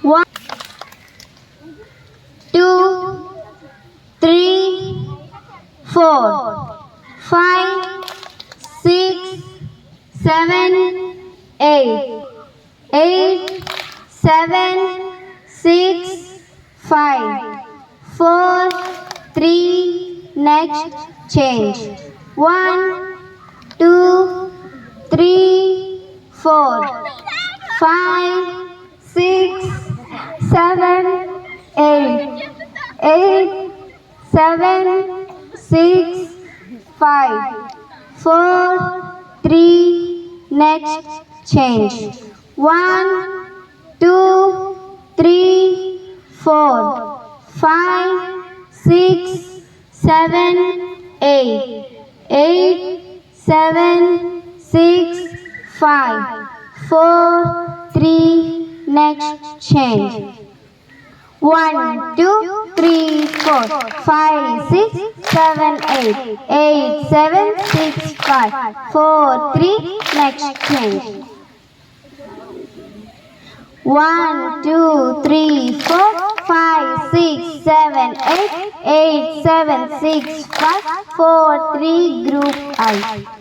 1, 2, 3, 4, 5, 6, 7, 8. 8, 7, 6, 5, 4, 3, next change. 1, 2, 3, 4, 5, 6, 7, 8. 8, 7, 6, 5, 4, 3, next change. 1, 2, 3, 4, 5, 6, 7, 8. 8, 7, 6, 5, 4, 3, next change. 1, 2, 3, 4, 5, 6, 7, 8. 8, 7, 6, 5, 4, 3, next change. 1, 2, 3, 4, 5, 6, 7, 8. 8, 7, 6, 5, 4, 3, group I.